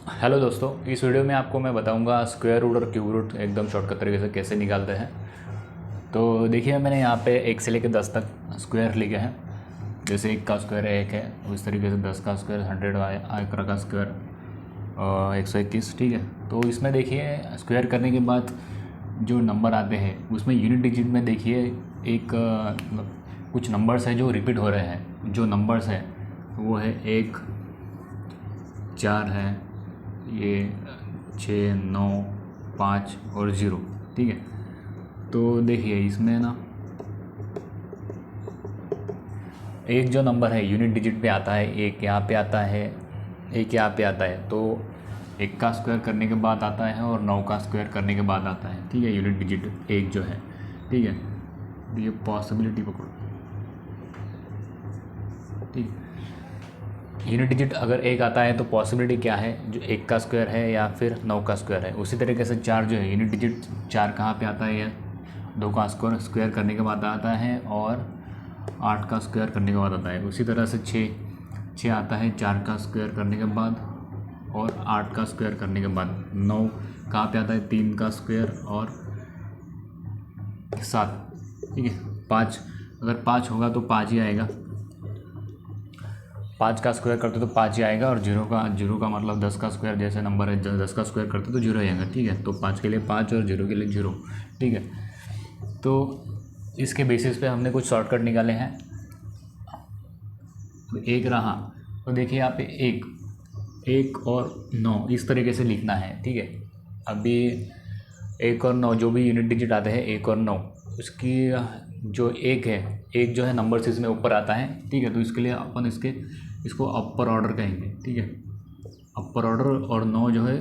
Hello दोस्तों, इस video में आपको मैं बताऊंगा स्क्वायर रूट और क्यूब रूट एकदम शॉर्टकट तरीके से कैसे निकालते हैं। तो देखिए, मैंने यहाँ पे 1 से लेकर 10 तक स्क्वायर लिखे हैं। जैसे 1 का स्क्वायर 1 है, उस तरीके से 10 का स्क्वायर 100, 11 का स्क्वायर 121। ठीक है, तो इसमें देखिए स्क्वायर करने के बाद जो नंबर आते हैं उसमें यूनिट डिजिट में देखिए एक कुछ नंबर्स हैं जो रिपीट हो रहे हैं। जो नंबर्स हैं वो है 1, 4 है, ये 6, 9, 5 और 0। ठीक है, तो देखिए इसमें ना एक जो नंबर है यूनिट डिजिट पे आता है, एक यहाँ पे आता है, एक यहाँ पे आता है। तो 1 का स्क्वायर करने के बाद आता है और 9 का स्क्वायर करने के बाद आता है। ठीक है, यूनिट डिजिट एक जो है। ठीक है, तो ये पॉसिबिलिटी पकड़ो। ठीक, यूनिट डिजिट अगर 1 आता है तो पॉसिबिलिटी क्या है, जो 1 का स्क्वायर है या फिर 9 का स्क्वायर है। उसी तरीके से 4 जो है, यूनिट डिजिट 4 कहाँ पे आता है, या 2 का स्क्वायर करने के बाद आता है और 8 का स्क्वायर करने के बाद आता है। उसी तरह से 6 आता है 4 का स्क्वायर करने के बाद और 8 का स्क्वायर करने के बाद। 9 कहाँ पे आता है, 3 का स्क्वायर और 7। ठीक है, 5 अगर 5 होगा तो 5 ही आएगा। 5 का स्क्वायर करते तो 5 ही आएगा, और जीरो का मतलब 10 का स्क्वायर जैसे नंबर है, 10 का स्क्वायर करते तो 0 आएगा। ठीक है, तो 5 के लिए 5 और 0 के लिए 0। ठीक है, तो इसके बेसिस पे हमने कुछ शॉर्टकट निकाले हैं। तो एक रहा, तो देखिए यहाँ पे 1 और 9 इस तरीके से लिखना है। ठीक है, अभी 1 और 9 जो भी यूनिट डिजिट आते हैं 1 और 9, उसकी जो 1 है, 1 जो है नंबर सीरीज में ऊपर आता है। ठीक है, तो इसके लिए अपन इसको अपर ऑर्डर कहेंगे। ठीक है, अपर ऑर्डर, और 9 जो है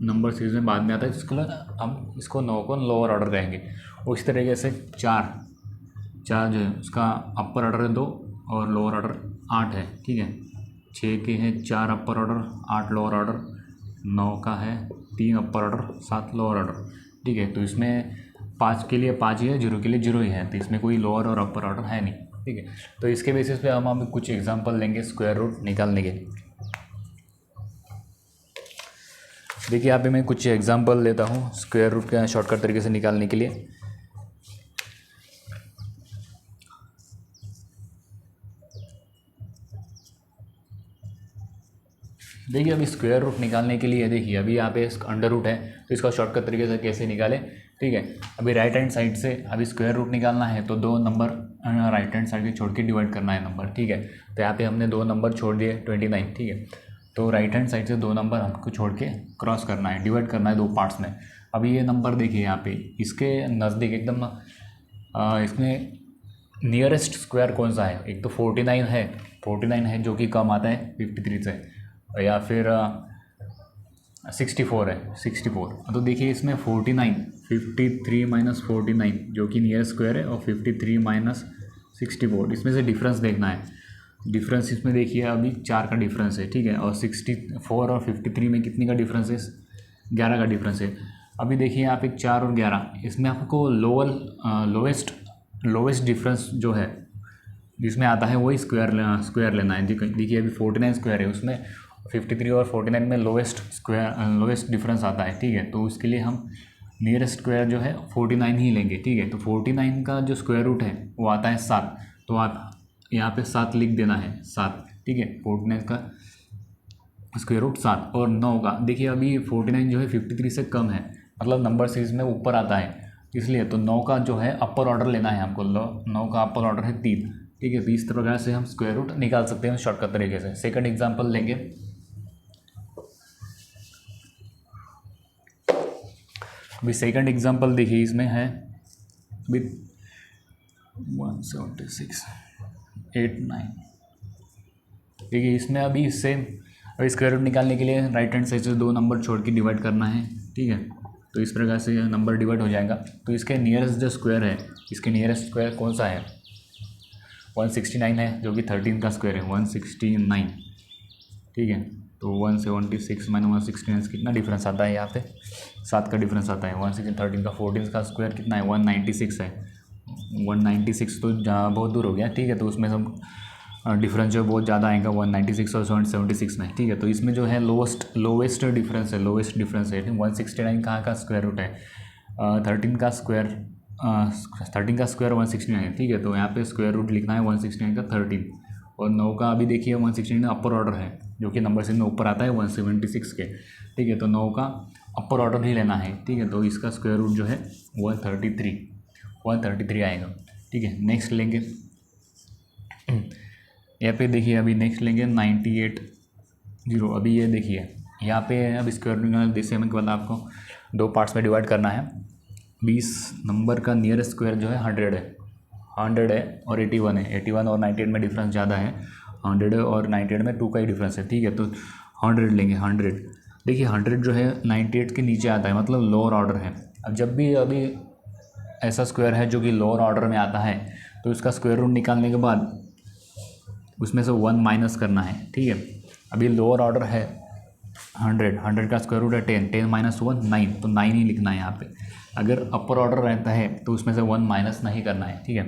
नंबर सीरीज में बाद में आता है, जिसके लिए हम इसको 9 को लोअर ऑर्डर कहेंगे। उसी तरीके से 4 जो है उसका अपर ऑर्डर है 2 और लोअर ऑर्डर 8 है। ठीक है, 6 के हैं 4 अपर ऑर्डर, 8 लोअर ऑर्डर, 9 का है 3 अपर ऑर्डर, 7 लोअर ऑर्डर। ठीक है, तो इसमें 5 के लिए 5 ही है, 0 के लिए 0 ही है, तो इसमें कोई लोअर और अपर ऑर्डर है नहीं। ठीक है, तो इसके बेसिस पे हम कुछ एग्जांपल लेंगे स्क्वायर रूट निकालने के। देखिए यहाँ पे मैं कुछ एग्जांपल लेता हूँ स्क्वायर रूट का शॉर्टकट तरीके से निकालने के लिए। देखिए अभी स्क्वायर रूट निकालने के लिए, देखिए अभी यहाँ पे अंडर रूट है, तो इसका शॉर्टकट तरीके से कैसे निकालें। ठीक है, अभी राइट हैंड साइड से अभी स्क्वायर रूट निकालना है, तो 2 नंबर राइट हैंड साइड के छोड़ के डिवाइड करना है नंबर। ठीक है, तो यहाँ पे हमने 2 नंबर छोड़ दिए 29। ठीक है, तो राइट हैंड साइड से 2 नंबर हमको छोड़ के क्रॉस करना है, डिवाइड करना है 2 पार्ट्स में। अभी ये नंबर देखिए यहाँ पे इसके नज़दीक एकदम इसमें नियरेस्ट स्क्वायर कौन सा है। एक तो 49 है जो कि कम आता है 53 से, या फिर 64 है 64। तो देखिए इसमें 49, 53 माइनस 49 जो कि नियर स्क्वायर है, और 53 माइनस 64, इसमें से डिफरेंस देखना है। डिफरेंस इसमें देखिए अभी 4 का डिफरेंस है। ठीक है, और 64 और 53 में कितनी का डिफरेंस है, 11 का डिफरेंस है। अभी देखिए यहाँ पे 4 और 11, इसमें आपको लोवेस्ट डिफरेंस जो है जिसमें आता है वही स्क्वायर लेना है। देखिए अभी 49 स्क्वायर है, उसमें 53 और 49 में लोवेस्ट डिफरेंस आता है। ठीक है, तो उसके लिए हम नियरेस्ट स्क्वायर जो है 49 ही लेंगे। ठीक है, तो 49 का जो स्क्वायर रूट है वो आता है 7, तो आप यहाँ पे 7 लिख देना है, 7। ठीक है, 49 का स्क्वायर रूट 7, और 9 का देखिए अभी 49 जो है 53 से कम है, मतलब नंबर सीरीज में ऊपर आता है, इसलिए तो 9 का जो है अपर ऑर्डर लेना है हमको। 9 का अपर ऑर्डर है 3। ठीक है, तो इस प्रकार से हम स्क्वायर रूट निकाल सकते हैं शॉर्टकट तरीके से। सेकंड एग्जांपल लेंगे। अभी सेकंड एग्जांपल देखिए, इसमें है विथ 176 89। देखिए इसमें अभी सेम, अभी स्क्वायर रूट निकालने के लिए राइट हैंड साइड से 2 नंबर छोड़ के डिवाइड करना है। ठीक है, तो इस प्रकार से नंबर डिवाइड हो जाएगा। तो इसके नियरेस्ट जो स्क्वायर है, इसके नियरेस्ट स्क्वायर कौन सा है, 169 है, जो कि 13 का स्क्वायर है 169। ठीक है, तो 176 माइनस 169 कितना डिफरेंस आता है, यहाँ पे 7 का डिफरेंस आता है। 116 13 का 14 का स्क्वायर कितना है, 196 है। 196 तो बहुत दूर हो गया। ठीक है, तो उसमें हम डिफरेंस जो है बहुत ज़्यादा आएगा 196 और 76 में, ठीक है। तो इसमें जो है लोवेस्ट डिफरेंस है 169 कहाँ का स्क्वायर रूट है 13 का स्क्वायर 169 है, ठीक है। तो यहाँ पे स्क्वायर रूट लिखना है 169 का 13 और 9 का अभी देखिए 169 अपर ऑर्डर है जो कि नंबर सीरीज में ऊपर आता है 176 के, ठीक है। तो 9 का अपर ऑर्डर ही लेना है, ठीक है। तो इसका स्क्वायर रूट जो है 133 आएगा, ठीक है। नेक्स्ट लेंगे यहाँ पे देखिए, अभी नेक्स्ट लेंगे 98 अभी ये देखिए यहाँ पे अब स्क्वायर रूट जैसे मैंने बोला आपको 2 पार्ट्स में डिवाइड करना है। 20 नंबर का नियरेस्ट स्क्वायर जो है 100 है और 81 है। 81 और 98 में डिफरेंस ज़्यादा है, 100 और 98 में 2 का ही डिफरेंस है, ठीक है। तो 100 लेंगे। 100 देखिए 100 जो है 98 के नीचे आता है, मतलब लोअर ऑर्डर है। अब जब भी अभी ऐसा स्क्वायर है जो कि लोअर ऑर्डर में आता है तो इसका स्क्वायर रूट निकालने के बाद उसमें से 1 माइनस करना है, ठीक है। अभी लोअर ऑर्डर है 100 का स्क्वायर रूट है 10 माइनस 1 9, तो 9 ही लिखना है यहाँ पे। अगर अपर ऑर्डर रहता है तो उसमें से 1 माइनस नहीं करना है, ठीक है।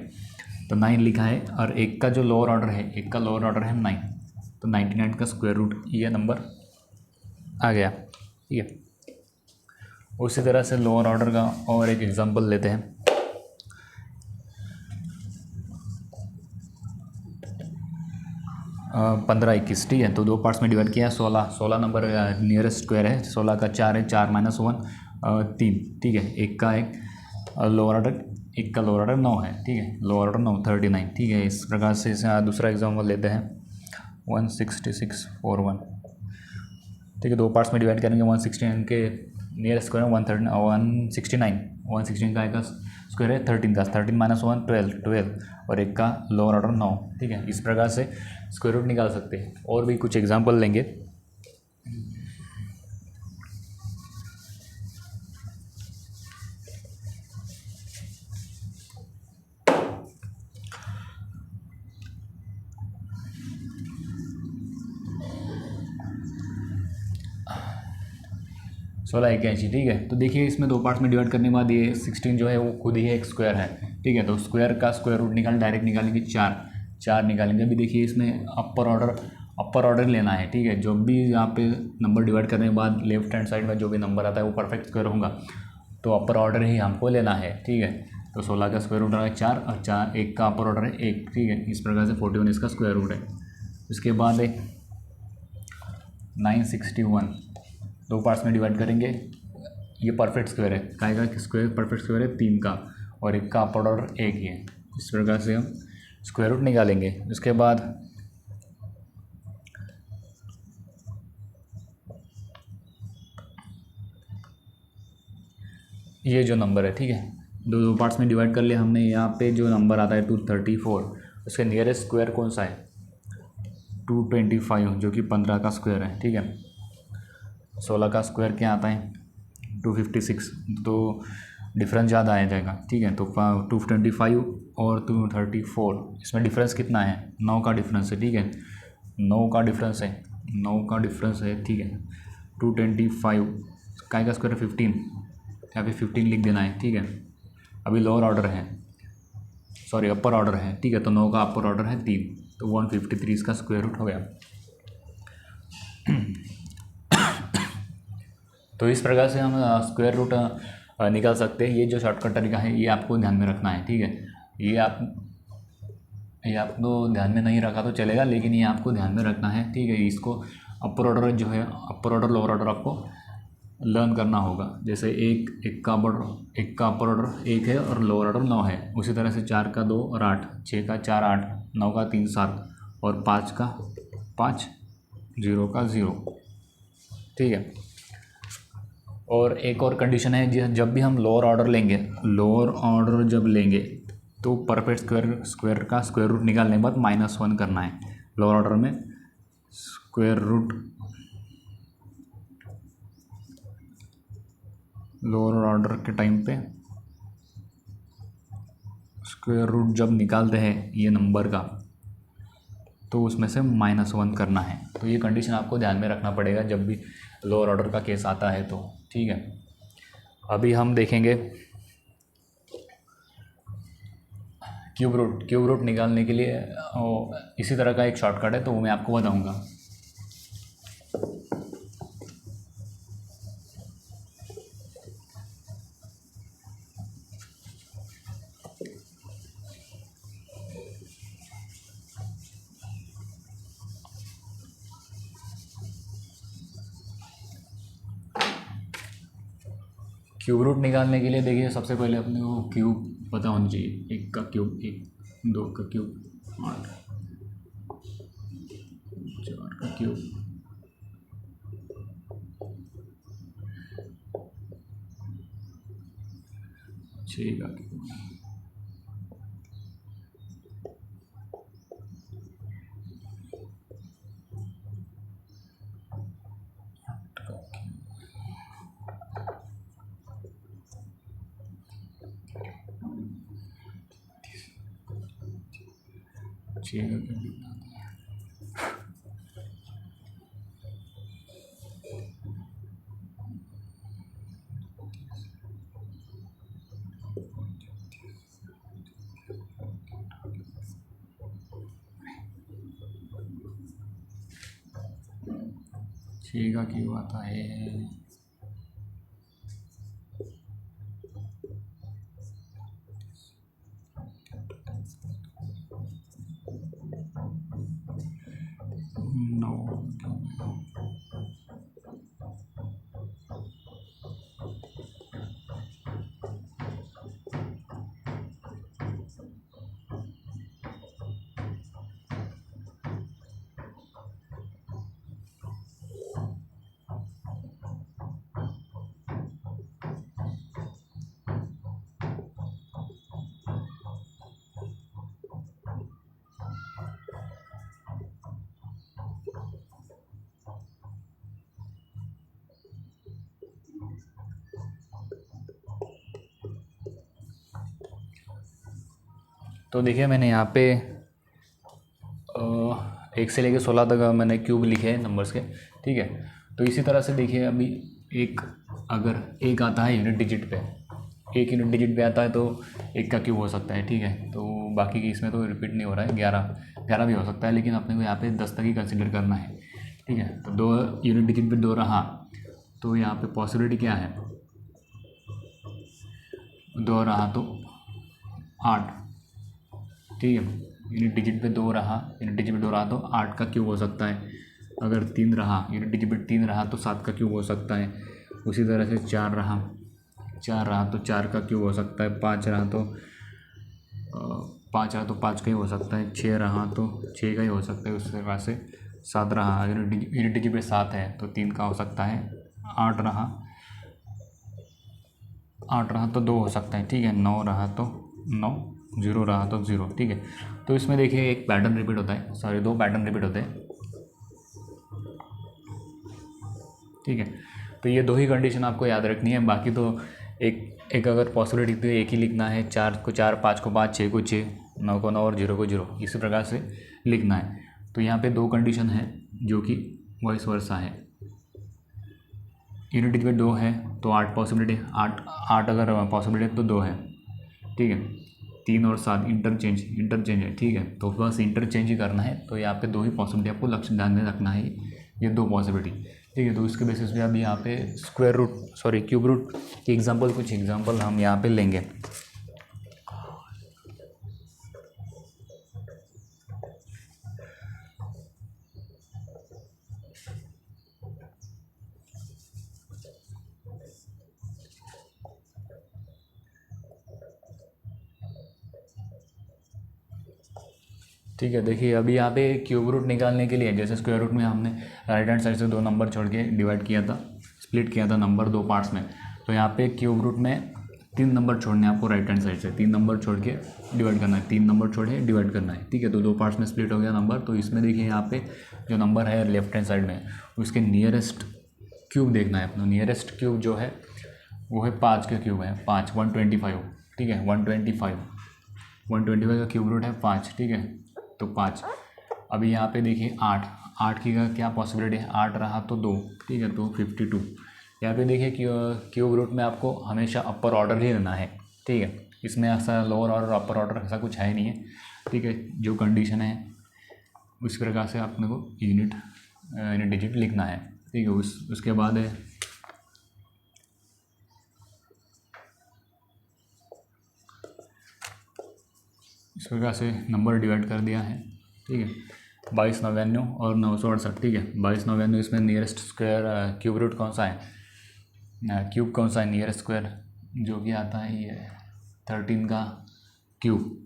तो 9 लिखा है और एक का जो लोअर ऑर्डर है 9, तो 99 का स्क्वायर रूट ये नंबर आ गया, ठीक है। उसी तरह से लोअर ऑर्डर का और एक एग्जांपल लेते हैं। 15 21, ठीक है। तो 2 पार्ट्स में डिवाइड किया। 16 नंबर नियरेस्ट स्क्वायर है, 16 का 4 है, 4 माइनस 1 3, ठीक है। एक का लोअर ऑर्डर 9 है, ठीक है। लोअर ऑर्डर 9 39, ठीक है। इस प्रकार से इसे दूसरा एग्जाम्पल लेते हैं 16641, ठीक है। 2 पार्ट्स में डिवाइड करेंगे। 169 के नियरेस्ट स्क्वायर 169 का स्क्वायर है 13 का, 13 माइनस 1 12 और एक का लोअर ऑर्डर 9, ठीक है। इस प्रकार से स्क्वायर रूट निकाल सकते हैं। और भी कुछ एग्जांपल लेंगे। सोलह 81, ठीक है। तो देखिए इसमें 2 पार्ट्स में डिवाइड करने के बाद ये 16 जो है वो खुद ही एक स्क्वायर है, ठीक है। तो स्क्वायर का स्क्वायर रूट डायरेक्ट निकालेंगे 4 निकालेंगे। अभी देखिए इसमें अपर ऑर्डर लेना है, ठीक है। जो भी यहाँ पे नंबर डिवाइड करने के बाद लेफ्ट हैंड साइड में जो भी नंबर आता है वो परफेक्ट स्क्वायर होगा, तो अपर ऑर्डर ही हमको लेना है, ठीक है। तो 16 का स्क्वायर रूट है 4 और 4 एक का अपर ऑर्डर है 1, ठीक है। इस प्रकार से 41 इसका स्क्वायर रूट है। उसके बाद 961 2 पार्ट्स में डिवाइड करेंगे। ये परफेक्ट स्क्वायर है, काय का स्क्वायर परफेक्ट स्क्वायर है 3 का और एक का अपर ऑर्डर 1 ही है। इस प्रकार से हम स्क्वायर रूट निकालेंगे। उसके बाद ये जो नंबर है, ठीक है, 2 पार्ट्स में डिवाइड कर लिया हमने। यहाँ पे जो नंबर आता है 234, उसके नियरेस्ट स्क्वायर कौन सा है 225, जो कि 15 का स्क्वायर है, ठीक है। 16 का स्क्वायर क्या आता है 256, तो डिफरेंस ज़्यादा आ जाएगा, ठीक है। तो 225 और 234, इसमें डिफरेंस कितना है 9 का डिफरेंस है, ठीक है। 9 का डिफरेंस है, ठीक है। 225 का स्क्वायर 15, यहाँ पे 15 लिख देना है, ठीक है। अभी लोअर ऑर्डर है, सॉरी अपर ऑर्डर है, ठीक है। तो 9 का अपर ऑर्डर है 3, तो 153 इसका स्क्वायर रूट हो गया। तो इस प्रकार से हम स्क्वायर रूट निकाल सकते हैं। ये जो शॉर्टकट तरीका है ये आपको ध्यान में रखना है, ठीक है। ये आपको ध्यान में नहीं रखा तो चलेगा, लेकिन ये आपको ध्यान में रखना है, ठीक है। इसको अपर ऑर्डर जो है अपर ऑर्डर लोअर ऑर्डर आपको लर्न करना होगा। जैसे एक का अपर ऑर्डर 1 है और लोअर ऑर्डर 9 है, उसी तरह से 4 का 2 और 8, 6 का 4 8, 9 का 3 7 और 5 का 5, 0 का 0, ठीक है। और एक और कंडीशन है, जब भी हम लोअर ऑर्डर लेंगे तो परफेक्ट स्क्वायर का स्क्वायर रूट निकालने के बाद -1 करना है। लोअर ऑर्डर में स्क्वायर रूट लोअर ऑर्डर के टाइम पे स्क्वायर रूट जब निकालते हैं ये नंबर का, तो उसमें से -1 करना है। तो ये कंडीशन आपको ध्यान में रखना पड़ेगा जब भी लोअर ऑर्डर का केस आता है, तो ठीक है। अभी हम देखेंगे क्यूब रूट निकालने के लिए इसी तरह का एक शॉर्टकट है, तो वो मैं आपको बताऊंगा। क्यूब रूट निकालने के लिए देखिए, सबसे पहले अपने को क्यूब पता होना चाहिए। 1 का क्यूब 1, 2 का क्यूब 8, 4 का क्यूब 6 का क्यूब 8 का क्यूब 6 का क्यूब। छः का क्यूब आता है 9। तो देखिए मैंने यहाँ पे 1 से लेकर 16 तक मैंने क्यूब लिखे हैं नंबर्स के, ठीक है। तो इसी तरह से देखिए अभी अगर एक आता है यूनिट डिजिट पे, एक यूनिट डिजिट पे आता है तो 1 का क्यूब हो सकता है, ठीक है। तो बाकी की इसमें तो रिपीट नहीं हो रहा है, 11 भी हो सकता है, लेकिन अपने को यहाँ पे 10 तक ही कंसिडर करना है, ठीक है। तो 2 यूनिट डिजिट पे 2 रहा, तो यहाँ पे पॉसिबिलिटी क्या है, 2 रहा तो 8, ठीक है। यूनिट डिजिट पे 2 रहा, यूनिट डिजिट पे 2 रहा तो 8 का क्यूब हो सकता है। अगर 3 रहा, यूनिट डिजिट पे 3 रहा तो 7 का क्यूब हो सकता है। उसी तरह से 4 रहा तो 4 का क्यूब हो सकता है। 5 रहा तो 5 का ही हो सकता है। 6 रहा तो 6 का ही हो सकता है। उस तरह से 7 रहा, यूनिट डिजिट पे 7 है तो 3 का हो सकता है। 8 रहा तो 2 हो सकता है, ठीक है। 9 रहा तो 9, 0 रहा तो 0, ठीक है। तो इसमें देखिए एक पैटर्न रिपीट होता है, सॉरी 2 पैटर्न रिपीट होते हैं, ठीक है। तो ये 2 ही कंडीशन आपको याद रखनी है। बाकी तो एक अगर पॉसिबिलिटी तो एक ही लिखना है, 4 को 4, 5 को 5, 6 को 6, 9 को 9 और 0 को 0, इसी प्रकार से लिखना है। तो यहाँ पे 2 कंडीशन है जो कि वाइस वर्सा है। यूनिट डिजिट 2 है तो 8 पॉसिबिलिटी, 8 अगर पॉसिबिलिटी है तो 2 है, ठीक है। 3 और 7 इंटरचेंज है, ठीक है। तो बस इंटरचेंज ही करना है। तो यहाँ पे 2 ही पॉसिबिलिटी आपको लक्ष्य ध्यान में रखना है, ये 2 पॉसिबिलिटी, ठीक है। तो इसके बेसिस पे अभी यहाँ पे क्यूब रूट की कुछ एग्जांपल हम यहाँ पे लेंगे। ठीक है, देखिए अभी यहाँ पे क्यूब रूट निकालने के लिए जैसे स्क्वायर रूट में हमने राइट हैंड साइड से 2 नंबर छोड़ के डिवाइड किया था, स्प्लिट किया था नंबर 2 पार्ट्स में। तो यहाँ पे क्यूब रूट में 3 नंबर छोड़ने हैं आपको राइट हैंड साइड से, 3 नंबर छोड़ के डिवाइड करना है, 3 नंबर छोड़े डिवाइड करना है, ठीक है। तो 2 पार्ट्स में स्प्लिट हो गया नंबर। तो इसमें देखिए यहाँ पे जो नंबर है लेफ्ट हैंड साइड में, उसके नियरेस्ट क्यूब देखना है अपना। नियरेस्ट क्यूब जो है वो है 5 का क्यूब है, 125, ठीक है। 125 का क्यूब रूट है 5, ठीक है। तो 5। अभी यहाँ पे देखिए 8 की का क्या पॉसिबिलिटी है, 8 रहा तो 2, ठीक है। तो 52। यहाँ पे देखिए क्यूब रूट में आपको हमेशा अपर ऑर्डर ही लेना है, ठीक है। इसमें ऐसा लोअर और अपर ऑर्डर ऐसा कुछ है ही नहीं है, ठीक है। जो कंडीशन है उस प्रकार से अपने को यूनिट डिजिट लिखना है, ठीक है। उसके बाद है इस प्रकार से नंबर डिवाइड कर दिया है, ठीक है। 2299 और 968, ठीक है। 2299 इसमें नियरेस्ट स्क्वायर क्यूब रूट कौन सा है, क्यूब कौन सा है नियरेस्ट स्क्वायर, जो कि आता है ये 13 का क्यूब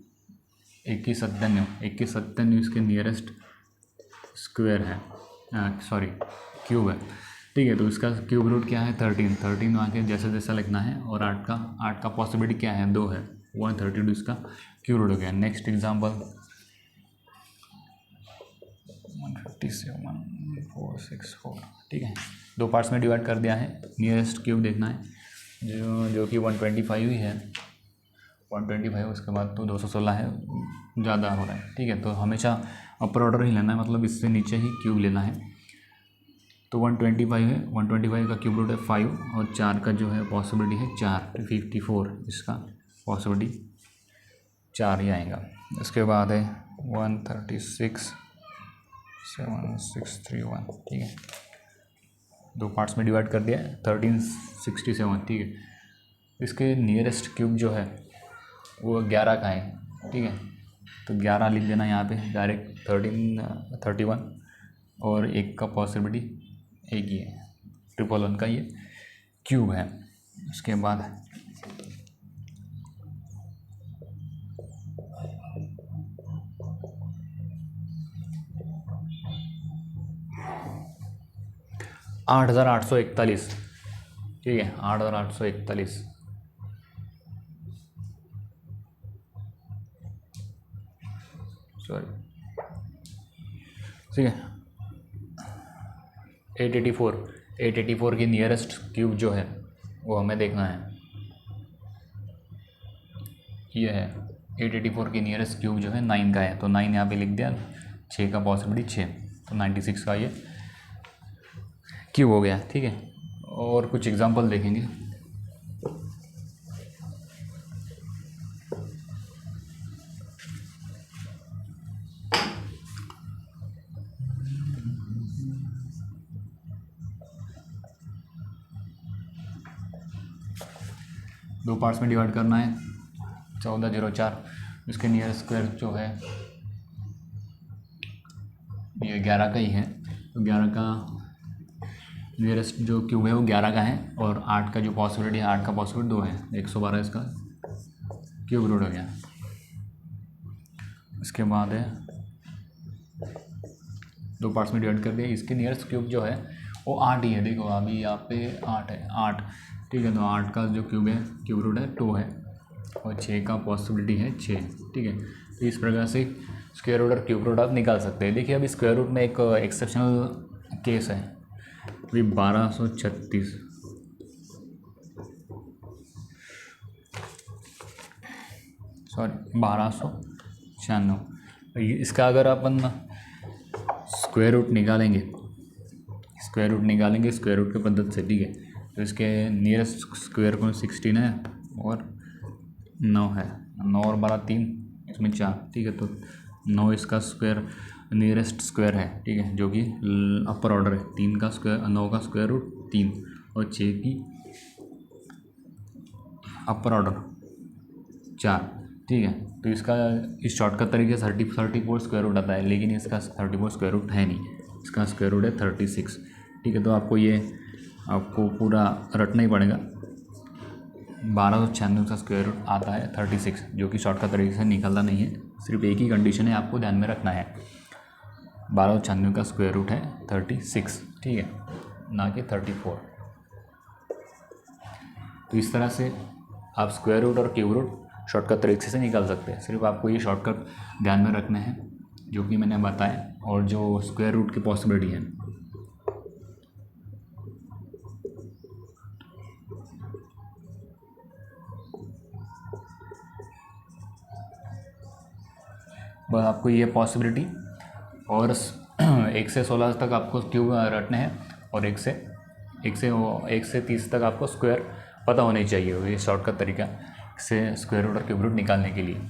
2197 इसके नियरेस्ट स्क्वायर है, सॉरी क्यूब है, ठीक है। तो इसका क्यूब रूट क्या है 13 वहाँ के जैसा जैसा लिखना है। और 8 का पॉसिबिलिटी क्या है 2 है, 132 इसका क्यूब रूट हो गया। नेक्स्ट एग्जांपल 157,464, ठीक है। 2 पार्ट्स में डिवाइड कर दिया है। नियरेस्ट क्यूब देखना है जो कि 125 ही है, 125 उसके बाद तो 216 है, ज़्यादा हो रहा है, ठीक है। तो हमेशा अपर ऑर्डर ही लेना है, मतलब इससे नीचे ही क्यूब लेना है। तो 125 है, 125 का क्यूब रूट है 5 और 4 का जो है पॉसिबिलिटी है 4, 54 इसका पॉसिबिलिटी 4 ही आएगा। इसके बाद है 136,7631, ठीक है। 2 पार्ट्स में डिवाइड कर दिया है 1367, ठीक है। इसके नियरेस्ट क्यूब जो है वो 11 का है, ठीक है। तो 11 लिख देना यहाँ पे डायरेक्ट, 31 और 1 का पॉसिबिलिटी 1 ही है, 111 का ये क्यूब है। उसके बाद 8,841, ठीक है। 8,841 सॉरी, ठीक है। 884 की नियरेस्ट क्यूब जो है वो हमें देखना है, ये है 884 की नियरेस्ट क्यूब जो है 9 का है। तो 9 यहाँ पे लिख दिया, 6 का पॉसिबिलिटी 6, तो 96 का ये क्यूब हो गया, ठीक है। और कुछ एग्जांपल देखेंगे। दो पार्ट्स में डिवाइड करना है 1404, इसके नियरेस्ट स्क्वायर जो है ये 11 का ही है। तो 11 का नियरेस्ट जो क्यूब है वो 11 का है और 8 का जो पॉसिबिलिटी है 8 का पॉसिबिलिटी 2 है, 112 इसका क्यूब रूट हो गया। इसके बाद है 2 पार्ट्स में डिवाइड कर दिया, इसके नियरेस्ट क्यूब जो है वो 8 ही है। देखो अभी यहाँ पे 8 है, 8, ठीक है। तो 8 का जो क्यूब है क्यूब रूट है 2 है और 6 का पॉसिबिलिटी है 6, ठीक है। तो इस प्रकार से स्क्वायर रूट और क्यूब रूट आप निकाल सकते हैं। देखिए अभी स्क्वायर रूट में एक एक्सेप्शनल केस है, अभी 1236, सॉरी 1296। इसका अगर अपन स्क्वायर रूट निकालेंगे स्क्वायर रूट के पद्धति से, ठीक है। तो इसके नियरेस्ट स्क्वायर को 16 है और 9 है, 9 और 12 3, इसमें 4, ठीक है। तो 9 इसका स्क्वायर नियरेस्ट स्क्वायर है, ठीक है, जो कि अपर ऑर्डर है। 3 का स्क्वायर, 9 का स्क्वायर रूट 3 और 6 की अपर ऑर्डर 4, ठीक है। तो इसका इस शॉर्टकट तरीके से 34 स्क्वायर रूट आता है, लेकिन इसका 34 स्क्वायर रूट है नहीं, इसका स्क्वायर रूट है 36, ठीक है। तो आपको पूरा रटना ही पड़ेगा। 1296 का स्क्वायर रूट आता है 36, जो कि शॉर्टकट तरीके से निकलता नहीं है। सिर्फ एक ही कंडीशन है, आपको ध्यान में रखना है, 1296 का स्क्वायर रूट है 36, ठीक है, ना कि 34। तो इस तरह से आप स्क्वायर रूट और क्यूब रूट शॉर्टकट तरीके से निकाल सकते हैं। सिर्फ आपको ये शॉर्टकट ध्यान में रखना है जो कि मैंने बताया, और जो स्क्वायर रूट की पॉसिबिलिटी है। बस आपको ये पॉसिबिलिटी और 1 से 16 तक आपको क्यूब रटने हैं, और 1 से 30 तक आपको स्क्वायर पता होना चाहिए, ये शॉर्टकट तरीका। से स्क्वायर रूट और क्यूब रूट निकालने के लिए।